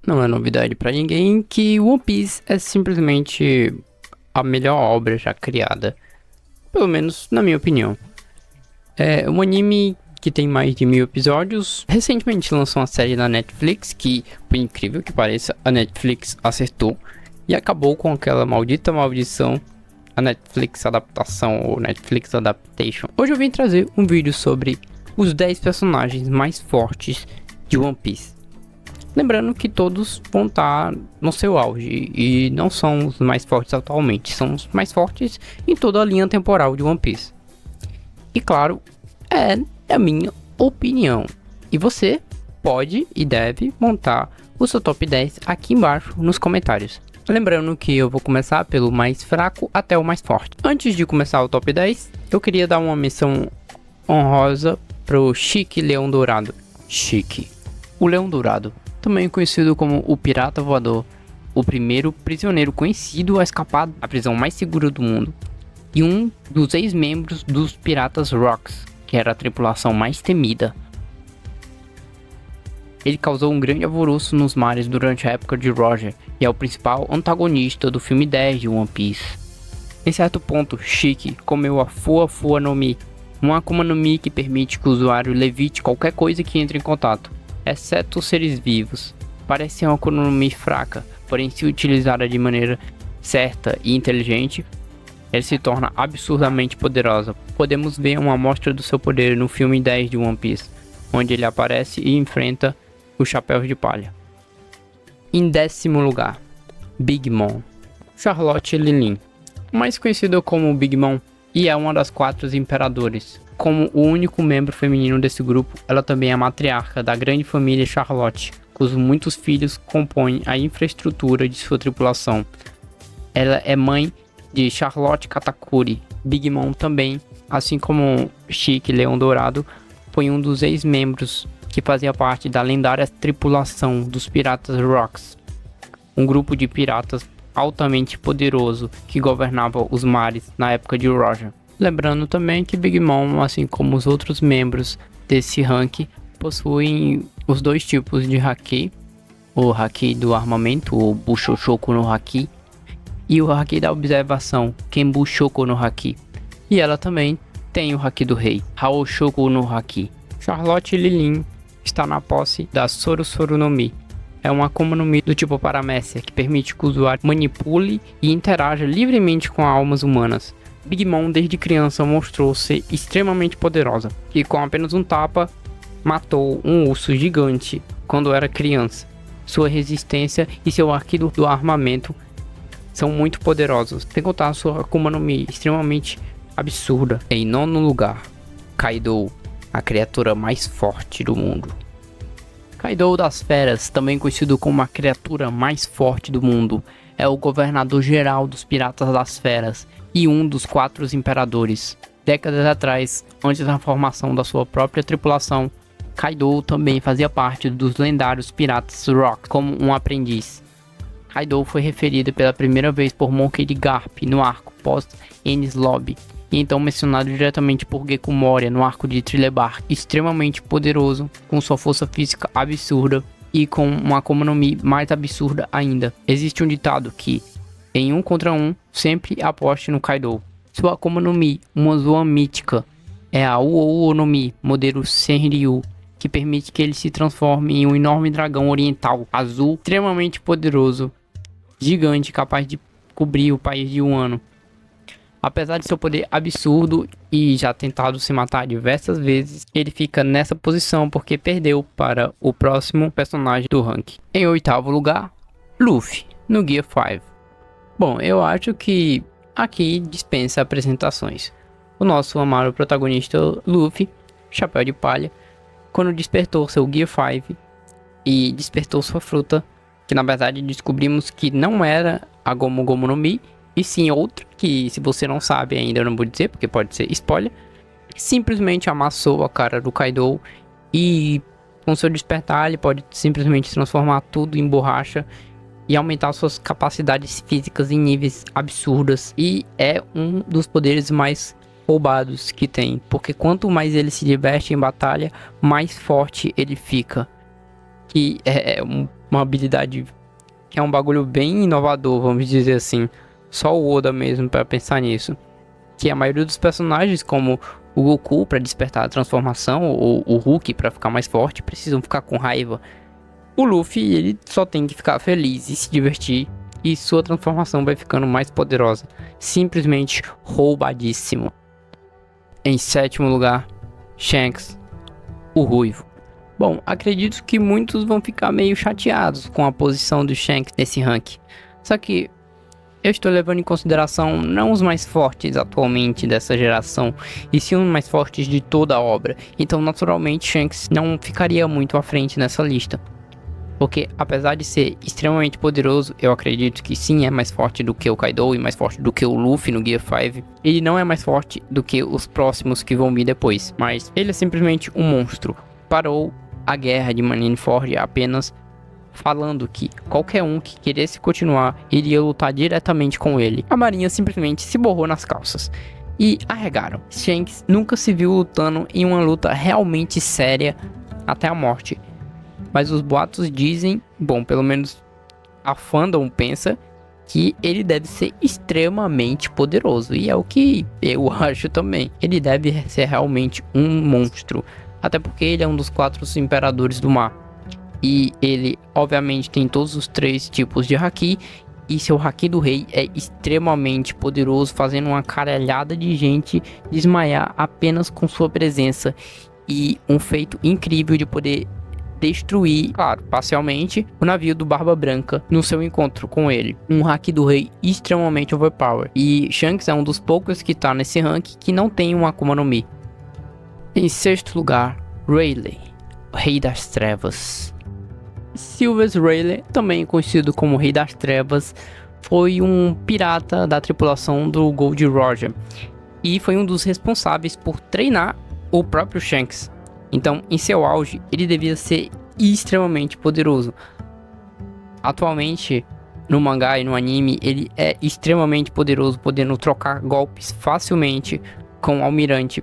Não é novidade pra ninguém que One Piece é simplesmente a melhor obra já criada, pelo menos na minha opinião. É um anime que tem mais de 1000 episódios. Recentemente lançou uma série na Netflix que, por incrível que pareça, a Netflix acertou e acabou com aquela maldita maldição, a Netflix adaptação ou Netflix Adaptation. Hoje eu vim trazer um vídeo sobre os 10 personagens mais fortes de One Piece. Lembrando que todos vão estar no seu auge e não são os mais fortes atualmente, são os mais fortes em toda a linha temporal de One Piece. E claro, é a minha opinião. E você pode e deve montar o seu top 10 aqui embaixo nos comentários. Lembrando que eu vou começar pelo mais fraco até o mais forte. Antes de começar o top 10, eu queria dar uma menção honrosa pro Chique Leão Dourado. Chique, o Leão Dourado, também conhecido como o Pirata Voador, o primeiro prisioneiro conhecido a escapar da prisão mais segura do mundo, e um dos ex-membros dos Piratas Rocks, que era a tripulação mais temida. Ele causou um grande alvoroço nos mares durante a época de Roger, e é o principal antagonista do filme 10 de One Piece. Em certo ponto, Chique comeu a Fua Fua no Mi, uma Akuma no Mi que permite que o usuário levite qualquer coisa que entre em contato, exceto os seres vivos. Parece ser uma Akuma no Mi fraca, porém se utilizada de maneira certa e inteligente, ela se torna absurdamente poderosa. Podemos ver uma amostra do seu poder no filme 10 de One Piece, onde ele aparece e enfrenta os Chapéus de Palha. Em 10º lugar, Big Mom, Charlotte Lilin, mais conhecida como Big Mom, e é uma das 4 imperadores. Como o único membro feminino desse grupo, ela também é a matriarca da grande família Charlotte, cujos muitos filhos compõem a infraestrutura de sua tripulação. Ela é mãe de Charlotte Katakuri. Big Mom também, assim como Chique Leão Dourado, foi um dos ex-membros que fazia parte da lendária tripulação dos Piratas Rocks, um grupo de piratas altamente poderoso que governava os mares na época de Roger. Lembrando também que Big Mom, assim como os outros membros desse rank, possuem os 2 tipos de haki, o haki do armamento, o Bushoku no Haki, e o haki da observação, Kenbushoku no Haki. E ela também tem o haki do rei, Haoshoku no Haki. Charlotte Lilin está na posse da Soro no Mi. É uma Akuma no Mi do tipo Paramécia, que permite que o usuário manipule e interaja livremente com almas humanas. Big Mom desde criança mostrou ser extremamente poderosa, e com apenas um tapa, matou um urso gigante quando era criança. Sua resistência e seu haki do armamento são muito poderosos, sem contar sua Akuma no Mi extremamente absurda. Em 9º lugar, Kaido, a criatura mais forte do mundo. Kaido das Feras, também conhecido como a criatura mais forte do mundo, é o governador geral dos Piratas das Feras e um dos 4 imperadores. Décadas atrás, antes da formação da sua própria tripulação, Kaido também fazia parte dos lendários Piratas Rock como um aprendiz. Kaido foi referido pela primeira vez por Monkey D. Garp no arco pós-Enies Lobby, e então mencionado diretamente por Gekko Moria no arco de Thriller Bark. Extremamente poderoso, com sua força física absurda e com uma Akuma no Mi mais absurda ainda. Existe um ditado que, em 1 contra 1, sempre aposte no Kaido. Sua Akuma no Mi, uma Zoan mítica, é a Uou no Mi, modelo Senryu, que permite que ele se transforme em um enorme dragão oriental azul, extremamente poderoso, gigante, capaz de cobrir o país de um ano. Apesar de seu poder absurdo e já tentado se matar diversas vezes, ele fica nessa posição porque perdeu para o próximo personagem do rank. Em 8º lugar, Luffy, no Gear 5. Bom, eu acho que aqui dispensa apresentações. O nosso amado protagonista Luffy, Chapéu de Palha, quando despertou seu Gear 5 e despertou sua fruta, que na verdade descobrimos que não era a Gomu Gomu no Mi, e sim outra, que se você não sabe ainda eu não vou dizer, porque pode ser spoiler, simplesmente amassou a cara do Kaido, e com seu despertar ele pode simplesmente transformar tudo em borracha e aumentar suas capacidades físicas em níveis absurdos, e é um dos poderes mais roubados que tem, porque quanto mais ele se diverte em batalha, mais forte ele fica. Que é um uma habilidade que é um bagulho bem inovador, vamos dizer assim. Só o Oda mesmo para pensar nisso. Que a maioria dos personagens, como o Goku para despertar a transformação, ou o Hulk para ficar mais forte, precisam ficar com raiva. O Luffy, ele só tem que ficar feliz e se divertir, e sua transformação vai ficando mais poderosa. Simplesmente roubadíssimo. Em sétimo lugar, Shanks, o Ruivo. Bom, acredito que muitos vão ficar meio chateados com a posição do Shanks nesse ranking. Só que eu estou levando em consideração não os mais fortes atualmente dessa geração, e sim os mais fortes de toda a obra. Então, naturalmente, Shanks não ficaria muito à frente nessa lista. Porque, apesar de ser extremamente poderoso, eu acredito que sim, é mais forte do que o Kaido e mais forte do que o Luffy no Gear 5. Ele não é mais forte do que os próximos que vão vir depois, mas ele é simplesmente um monstro. Parou a guerra de Marineford apenas falando que qualquer um que quisesse continuar iria lutar diretamente com ele. A marinha simplesmente se borrou nas calças e arregaram. Shanks nunca se viu lutando em uma luta realmente séria até a morte. Mas os boatos dizem, bom, pelo menos a fandom pensa, que ele deve ser extremamente poderoso. E é o que eu acho também. Ele deve ser realmente um monstro. Até porque ele é um dos 4 imperadores do mar. E ele, obviamente, tem todos os 3 tipos de haki. E seu haki do rei é extremamente poderoso, fazendo uma caralhada de gente desmaiar apenas com sua presença. E um feito incrível de poder destruir, claro, parcialmente, o navio do Barba Branca no seu encontro com ele. Um haki do rei extremamente overpower. E Shanks é um dos poucos que tá nesse rank que não tem um Akuma no Mi. Em sexto lugar, Rayleigh, o Rei das Trevas. Sylvester Rayleigh, também conhecido como Rei das Trevas, foi um pirata da tripulação do Gold Roger e foi um dos responsáveis por treinar o próprio Shanks. Então, em seu auge, ele devia ser extremamente poderoso. Atualmente, no mangá e no anime, ele é extremamente poderoso, podendo trocar golpes facilmente com o Almirante.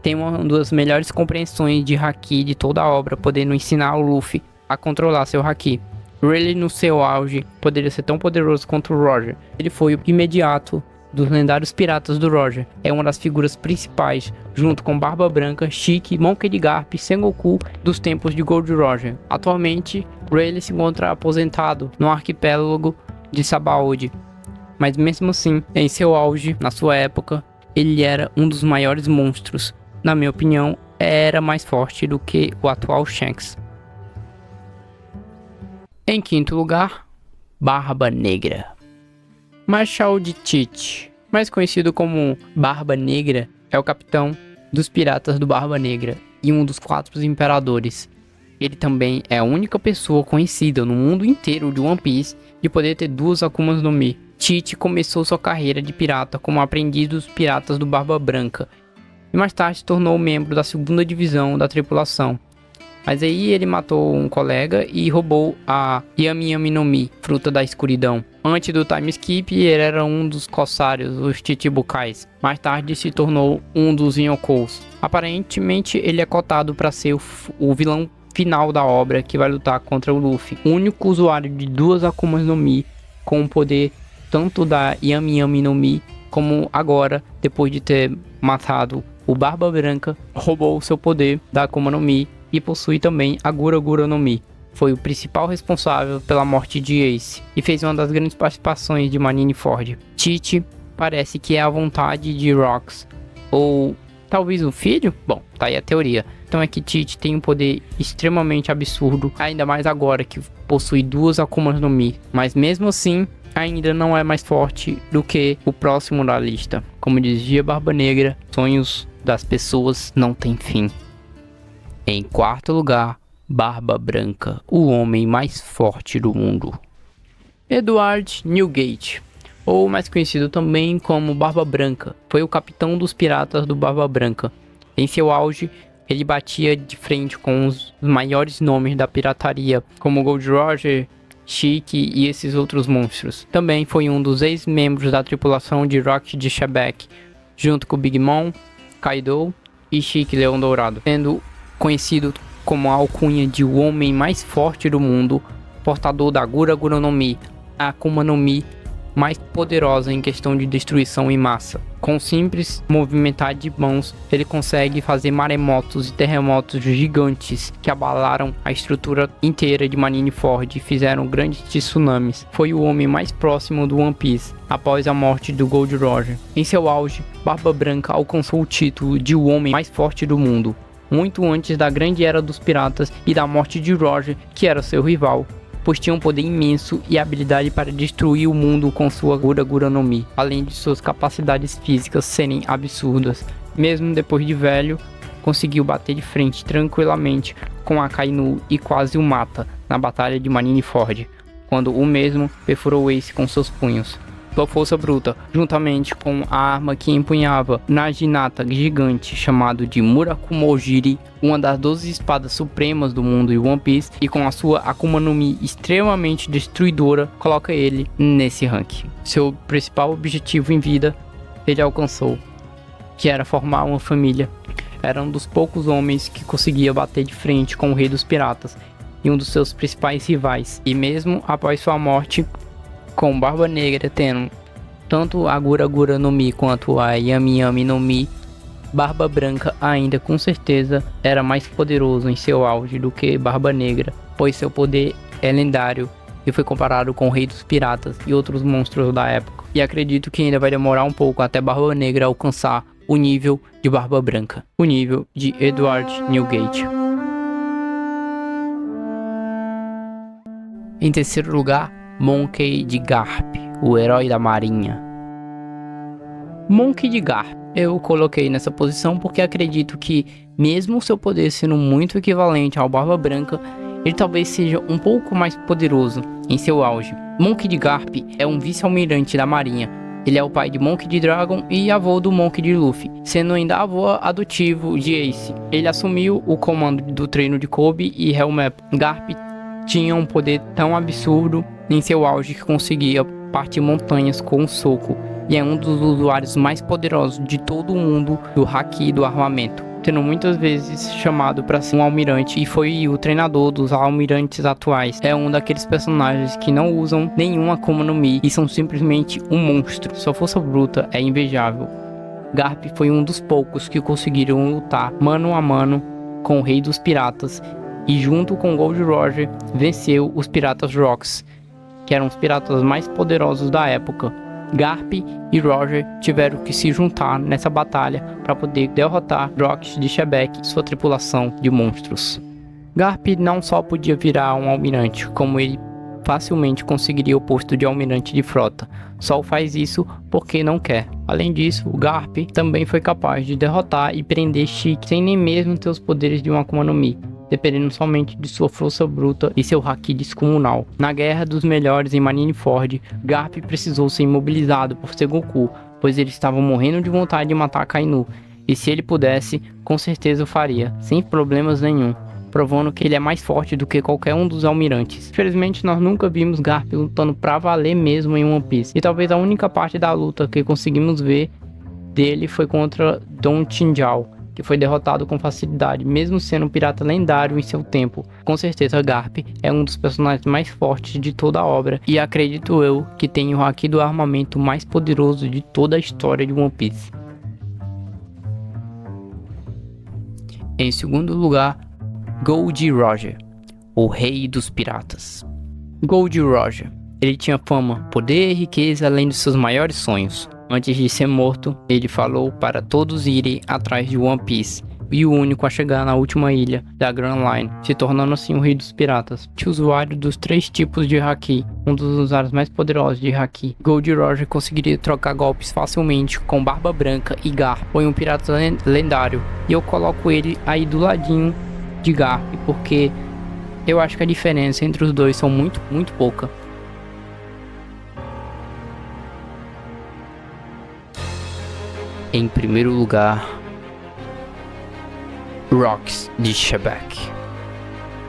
Tem uma das melhores compreensões de haki de toda a obra, podendo ensinar o Luffy a controlar seu haki. Rayleigh, no seu auge, poderia ser tão poderoso quanto o Roger. Ele foi o imediato dos lendários piratas do Roger. É uma das figuras principais, junto com Barba Branca, Shiki, Monkey D. Garp e Sengoku dos tempos de Gold Roger. Atualmente, Rayleigh se encontra aposentado no arquipélago de Sabaody. Mas mesmo assim, em seu auge, na sua época, ele era um dos maiores monstros. Na minha opinião, era mais forte do que o atual Shanks. Em quinto lugar, Barba Negra. Marshal de Teach, mais conhecido como Barba Negra, é o capitão dos piratas do Barba Negra e um dos 4 imperadores. Ele também é a única pessoa conhecida no mundo inteiro de One Piece de poder ter 2 Akumas no Mi. Teach começou sua carreira de pirata como aprendiz dos piratas do Barba Branca e mais tarde se tornou membro da 2ª divisão da tripulação. Mas aí ele matou um colega e roubou a Yami Yami no Mi, fruta da escuridão. Antes do time skip, ele era um dos corsários, os Chichibukais. Mais tarde se tornou um dos Yokous. Aparentemente ele é cotado para ser o vilão final da obra que vai lutar contra o Luffy. O único usuário de 2 Akumas no Mi com o poder tanto da Yami Yami no Mi como agora, depois de ter matado o Barba Branca, roubou seu poder da Akuma no Mi e possui também a Gura Gura no Mi. Foi o principal responsável pela morte de Ace e fez uma das grandes participações de Marineford. Teach parece que é a vontade de Rox, ou talvez um filho? Bom, tá aí a teoria. Então é que Teach tem um poder extremamente absurdo, ainda mais agora que possui 2 Akumas no Mi. Mas mesmo assim, ainda não é mais forte do que o próximo da lista. Como dizia Barba Negra, sonhos das pessoas não têm fim. Em quarto lugar, Barba Branca, o homem mais forte do mundo. Edward Newgate, ou mais conhecido também como Barba Branca, foi o capitão dos piratas do Barba Branca. Em seu auge, ele batia de frente com os maiores nomes da pirataria, como Gold Roger, Shiki e esses outros monstros. Também foi um dos ex-membros da tripulação de Rock de Shebeck, junto com Big Mom, Kaido e Shiki Leão Dourado, sendo conhecido como a alcunha de o homem mais forte do mundo. portador da Gura Gura no Mi, a Akuma no Mi mais poderosa em questão de destruição em massa. Com simples movimentar de mãos, ele consegue fazer maremotos e terremotos gigantes que abalaram a estrutura inteira de Marineford e fizeram grandes tsunamis. Foi o homem mais próximo do One Piece após a morte do Gold Roger. Em seu auge, Barba Branca alcançou o título de o homem mais forte do mundo, muito antes da grande era dos piratas e da morte de Roger, que era seu rival, pois tinha um poder imenso e habilidade para destruir o mundo com sua Gura Gura no Mi, além de suas capacidades físicas serem absurdas. Mesmo depois de velho, conseguiu bater de frente tranquilamente com Akainu e quase o mata na batalha de Marineford, quando o mesmo perfurou Ace com seus punhos. Sua força bruta, juntamente com a arma que empunhava Naginata gigante chamado de Murakumojiri, uma das 12 espadas supremas do mundo de One Piece, e com a sua Akuma no Mi extremamente destruidora, coloca ele nesse ranking. Seu principal objetivo em vida, ele alcançou, que era formar uma família. Era um dos poucos homens que conseguia bater de frente com o Rei dos Piratas e um dos seus principais rivais, e mesmo após sua morte, com Barba Negra tendo tanto a Gura Gura no Mi quanto a Yami Yami no Mi, Barba Branca ainda com certeza era mais poderoso em seu auge do que Barba Negra, pois seu poder é lendário e foi comparado com o Rei dos Piratas e outros monstros da época. E acredito que ainda vai demorar um pouco até Barba Negra alcançar o nível de Barba Branca, o nível de Edward Newgate. Em terceiro lugar, Monkey D. Garp, o herói da marinha. Monkey D. Garp eu coloquei nessa posição porque acredito que, mesmo seu poder sendo muito equivalente ao Barba Branca, ele talvez seja um pouco mais poderoso em seu auge. Monkey D. Garp é um vice-almirante da marinha. Ele é o pai de Monkey D. Dragon e avô do Monkey D. Luffy, sendo ainda avô adotivo de Ace. Ele assumiu o comando do treino de Kobe e Hellmap. Garp tinha um poder tão absurdo em seu auge que conseguia partir montanhas com um soco, e é um dos usuários mais poderosos de todo o mundo do haki e do armamento, sendo muitas vezes chamado para ser um almirante, e foi o treinador dos almirantes atuais. É um daqueles personagens que não usam nenhuma Akuma no Mi e são simplesmente um monstro. Sua força bruta é invejável. Garp foi um dos poucos que conseguiram lutar mano a mano com o Rei dos Piratas e, junto com Gold Roger, venceu os Piratas Rocks, que eram os piratas mais poderosos da época. Garp e Roger tiveram que se juntar nessa batalha para poder derrotar Rocks de Shebeck e sua tripulação de monstros. Garp não só podia virar um almirante, como ele facilmente conseguiria o posto de almirante de frota. Só faz isso porque não quer. Além disso, o Garp também foi capaz de derrotar e prender Shiki sem nem mesmo ter os poderes de uma Akuma no Mi, dependendo somente de sua força bruta e seu haki descomunal. Na Guerra dos Melhores em Marineford, Garp precisou ser imobilizado por Sengoku, pois ele estava morrendo de vontade de matar Akainu, e se ele pudesse, com certeza o faria, sem problemas nenhum, provando que ele é mais forte do que qualquer um dos almirantes. Infelizmente, nós nunca vimos Garp lutando pra valer mesmo em One Piece, e talvez a única parte da luta que conseguimos ver dele foi contra Don Chinjao, que foi derrotado com facilidade, mesmo sendo um pirata lendário em seu tempo. Com certeza, Garp é um dos personagens mais fortes de toda a obra, e acredito eu que tem o haki do armamento mais poderoso de toda a história de One Piece. Em segundo lugar, Gold Roger, o rei dos piratas. Gold Roger, ele tinha fama, poder e riqueza além de seus maiores sonhos. Antes de ser morto, ele falou para todos irem atrás de One Piece, e o único a chegar na última ilha da Grand Line, se tornando assim o rei dos piratas. Tinha usuário dos 3 tipos de haki, um dos usuários mais poderosos de haki. Gold Roger conseguiria trocar golpes facilmente com Barba Branca e Garp. Foi um pirata lendário, e eu coloco ele aí do ladinho de Garp, porque eu acho que a diferença entre os dois são muito pouca. Em primeiro lugar, Rocks de Shebeck,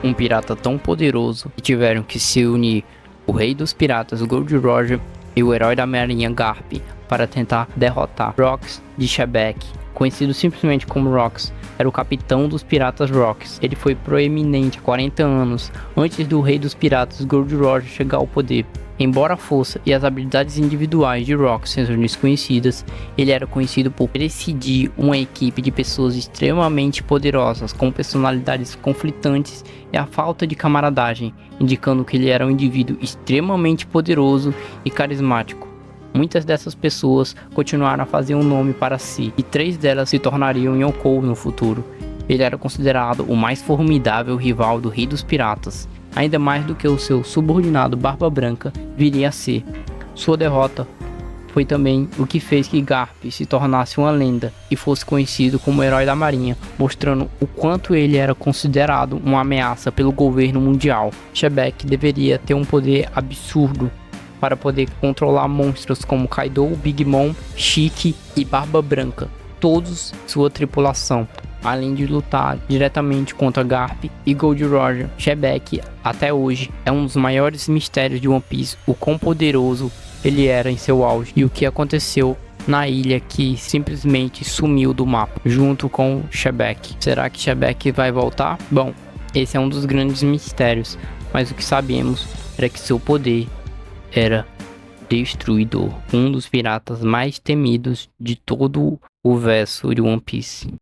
um pirata tão poderoso que tiveram que se unir o rei dos piratas Gold Roger e o herói da marinha Garp para tentar derrotar Rox de Shebeck. Conhecido simplesmente como Rox, era o capitão dos piratas Rocks. Ele foi proeminente há 40 anos, antes do rei dos piratas Gold Roger chegar ao poder. Embora a força e as habilidades individuais de Rox sejam desconhecidas, ele era conhecido por presidir uma equipe de pessoas extremamente poderosas, com personalidades conflitantes e a falta de camaradagem, indicando que ele era um indivíduo extremamente poderoso e carismático. Muitas dessas pessoas continuaram a fazer um nome para si, e 3 delas se tornariam Yonkou no futuro. Ele era considerado o mais formidável rival do Rei dos Piratas, ainda mais do que o seu subordinado Barba Branca viria a ser. Sua derrota foi também o que fez que Garp se tornasse uma lenda e fosse conhecido como herói da marinha, mostrando o quanto ele era considerado uma ameaça pelo governo mundial. Shebeck deveria ter um poder absurdo para poder controlar monstros como Kaido, Big Mom, Chique e Barba Branca, todos sua tripulação, além de lutar diretamente contra Garp e Gold Roger. Shebeck, até hoje, é um dos maiores mistérios de One Piece, o quão poderoso ele era em seu auge e o que aconteceu na ilha que simplesmente sumiu do mapa, junto com Shebeck. Será que Shebeck vai voltar? Bom, esse é um dos grandes mistérios, mas o que sabemos era que seu poder era destruidor, um dos piratas mais temidos de todo o verso de One Piece.